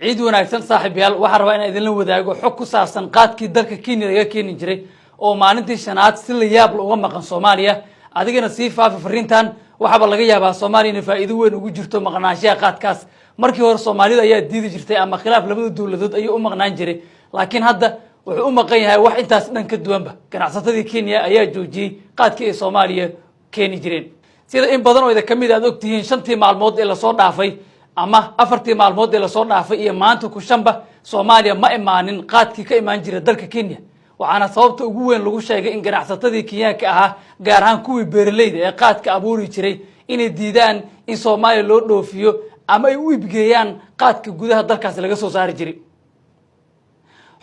ciid wanaagsan saaxiibayaal waxaan rabaa inaan idinla wadaago xog ku saabsan qaadkii dalka Kenya laga keeni jiray oo maalintii shanaad si la yaab leh uga maqan Soomaaliya adigana sii faafi fariintan waxaba laga yaabaa Soomaaliya in faa'iido weyn ugu jirto maqnaanshaha qaadkaas markii hore Soomaalida ayaa diidi jirtay ama khilaaf labada dawladood ay u maqnaan jiray laakiin hadda wuxuu u maqan yahay wax intaas dhan ka duwanba ganacsatadii Kenya ayaa joojiyay qaadkii ay Soomaaliya keeni jireen sida in badan oo idin kamid ah ogtihiin shantii maalmood ee la soo dhaafay ama afartii maalmood ee la soo dhaafay iyo maanta ku shanba Soomaaliya ma imaanin qaadkii ka imaan jiray dalka Kenya waxaana sababta ugu weyn lagu sheegay in ganacsatadii Kenyaanka ahaa gaar ahaan kuwii beeraleyda ee qaadka abuuri jiray inay diidaan in Soomaaliya loo dhoofiyo ama ay u iibgeeyaan qaadka gudaha dalkaas laga soo saari jiray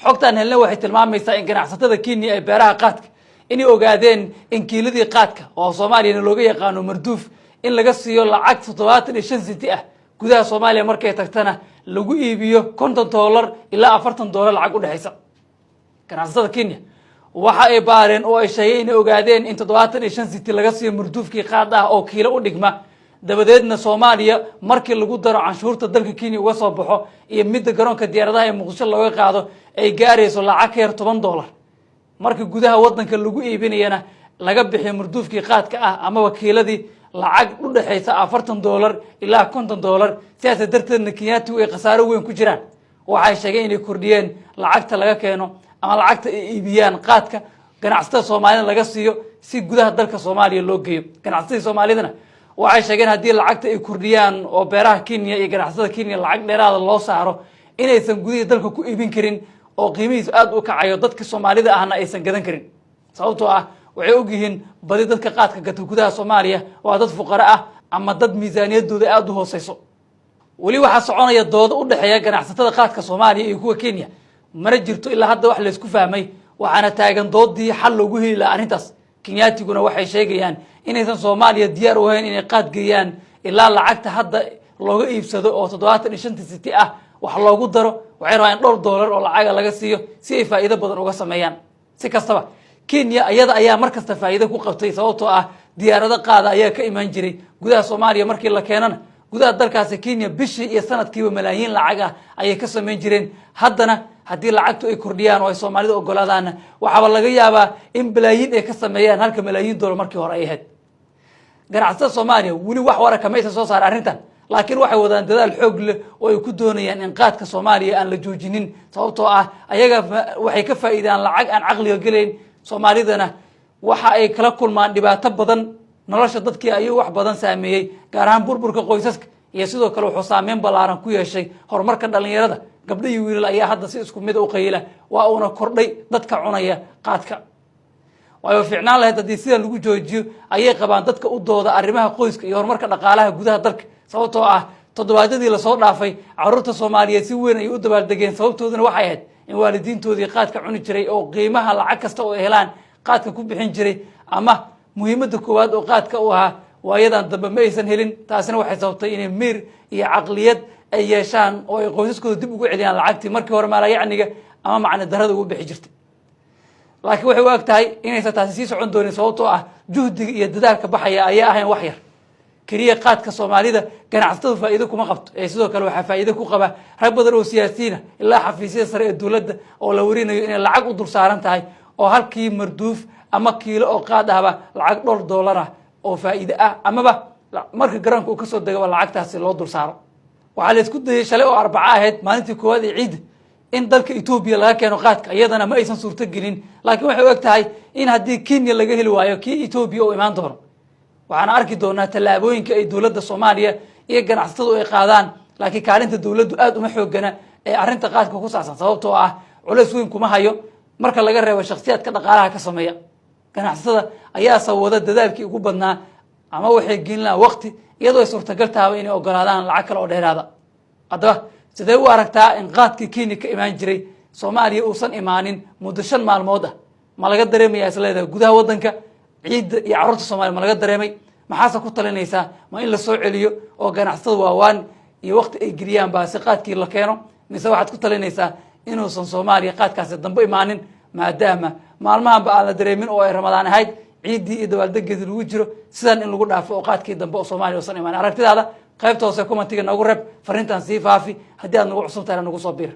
xogtan helna waxay tilmaamaysaa in ganacsatada Kenya ay beeraha qaadka inay ogaadeen in kiiladii qaadka oo Soomaaliya looga yaqaano marduuf in laga siiyo lacag 75 senti ah gudaha Soomaaliya markay tagtana lagu iibiyo $50 ilaa $40 lacag u dhaxaysa ganacsatada Kenya waxa ay baareen oo ay sheegeen inay ogaadeen in 75 senti laga siiyo marduufkii qaad ah oo kiilo u dhigma dabadeedna Soomaaliya markii lagu daro canshuurta dalka Kenya uga soo baxo iyo midda garoonka diyaaradaha ee Muqdisho looga qaado ay gaarayso lacag ka yar $10 markii gudaha wadanka lagu iibinayana laga bixiyo marduufkii qaadka ah ama wakiiladii lacag u dhaxaysa $40 ilaa $50 sidaas darteedna Kenyaatigu ay khasaaro weyn ku jiraan waxay sheegeen inay kordhiyeen lacagta laga keeno ama lacagta ay iibiyaan qaadka ganacsatada Soomaalida laga siiyo si gudaha dalka Soomaaliya loo geeyo ganacsatada Soomaalidana waxay sheegeen haddii lacagta ay kordhiyaan oo beeraha Kenya iyo ganacsatada Kenya lacag dheeraad loo saaro inaysan gudaha dalka ku iibin karin oo qiimihiisu aad u kacayo dadka Soomaalida ahna aysan gadan karin sababtoo ah waxay og yihiin badi dadka qaadka gata gudaha Soomaaliya waa dad fuqara ah ama dad miisaaniyadooda aad u hooseyso wali waxa soconaya doodo u dhaxeeya ganacsatada qaadka Soomaaliya iyo kuwa Kenya mana jirto ilaa hadda wax la isku fahmay waxaana taagan doodii xal loogu heli lahaa arrintaas Kenyaatiguna waxay sheegayaan inaysan Soomaaliya diyaar u ahayn inay qaad geeyaan ilaa lacagta hadda looga iibsado oo 75 senti ah wax loogu daro waxay rabaan $1 oo lacag laga siiyo si ay faa'iido badan uga sameeyaan si kastaba Kenya ayada ayaa markasta faa'iido ku qabtay sababtoo ah diyaarado qaada ayaa ka iman jiray gudaha Soomaaliya markii la keenana gudaha dalkaas Kenya bishii iyo sanadkiiba malaayiin lacag ah ayay ka sameyn jireen haddana haddii lacagtu ay kordhiyaan oo ay Soomaalida ogolaadaan waxaba laga yaabaa in balaayiin ay ka sameeyaan halka malaayiin $1 markii hore ay ahayd ganacsatada Soomaaliya wali wax wara kama aysan soo saar arrintan laakiin waxay wadaan dadaal xoog leh oo ay ku doonayaan in qaadka Soomaaliya aan la joojinin sababtoo ah ayaga waxay ka faa'iidaan lacag aan caqliga galeyn Soomaalidana waxa ay kala kulmaan dhibaato badan nolosha dadkii ay wax badan saameeyay gaar ahaan burburka qoysaska iyo sidoo kale wuxuu saameyn ballaaran ku yeeshay horumarka dhalinyarada gabdho iyo wiilal ayaa hadda si isku mid u qayla waa una kordhay dadka cunaya qaadka waayo fiicnaan lahayd haddii sida lagu joojiyo ayay qabaan dadka u dooda arrimaha qoyska iyo horumarka dhaqaalaha gudaha dalka sababtoo ah toddobaadadii la soo dhaafay carruurta Soomaaliyeed si weyn ay u dabaaldegeen sababtooduna waxay ahayd in waalidiintoodii qaadka cuni jiray oo qiimaha lacag kasta oo helaan qaadka ku bixin jiray ama muhiimadda koowaad oo qaadka u ahaa waayadan dambe ma aysan helin taasina waxay sababtay inay miir iyo caqliyad ay yeeshaan oo ay qoysaskooda dib ugu celiyaan lacagtii markii hore maalayacniga ama macna darada ugu bixi jirtay laakiin waxay u eg tahay inaysan taasi sii socon doonin sababtoo ah juhdiga iyo dadaalka baxaya ayaa ahayn wax yar kaliya qaadka Soomaalida ganacsatada faa'iido kuma qabto ee sidoo kale waxa faa'iido ku qaba rag badan oo siyaasiyiin ilaa xafiisyada sare ee dawladda oo la warinayo inay lacag u dul saaran tahay oo halkii marduuf ama kiilo oo qaad ahba lacag $1 ah oo faa'iido ah amaba marka garoonka uu ka soo dego lacagtaasi loo dul saaro waxa la isku dayay shalay oo Arbaca ahayd maalintii koowaad ee ciid in dalka Ethiopia laga keeno qaadka iyadana ma aysan suurto gelin laakiin waxay u eg tahay in haddii Kenya laga heli waayo kii Ethiopia oo imaan doono waxaan arki doonaa tallaabooyinka ay dawladda Soomaaliya iyo ganacsatadu ay qaadaan laakiin kaalinta dawladdu aad uma xoogana ee arrinta qaadka ku saabsan sababtoo ah culays weyn kuma hayo marka laga reebo shakhsiyaadka dhaqaalaha ka sameeya ganacsatada ayaa sawada dadaalkii ugu badnaa ama waxay gelinayaan waqti iyadoo ay suurtagal tahay inay ogolaadaan lacag kale oo dheeraada haddaba sidee u aragtaa in qaadkii Kenya ka imaan jiray Soomaaliya uusan imaanin muddo 5 maalmood ah ma laga dareemayaa isleedahay gudaha wadanka ciidda iyo carruurta Soomaaliya ma laga dareemay maxaase ku talinaysaa ma in la soo celiyo oo ganacsatada waawaan iyo waqti ay geliyaan baasi qaadkii la keeno mise waxaad ku talinaysaa inuusan Soomaaliya qaadkaasi dambe imaanin maadaama maalmahanba aan la dareemin oo ay Ramadaan ahayd ciidii iyo dabaaldeggeedii lagu jiro sidaan in lagu dhaafo oo qaadkii dambe oo Soomaaliya uusan imaanin aragtidaada qaybta hoose commentiga nagu reeb fariintan sii faafi haddii aad nagu cusub tahay nagu soo biir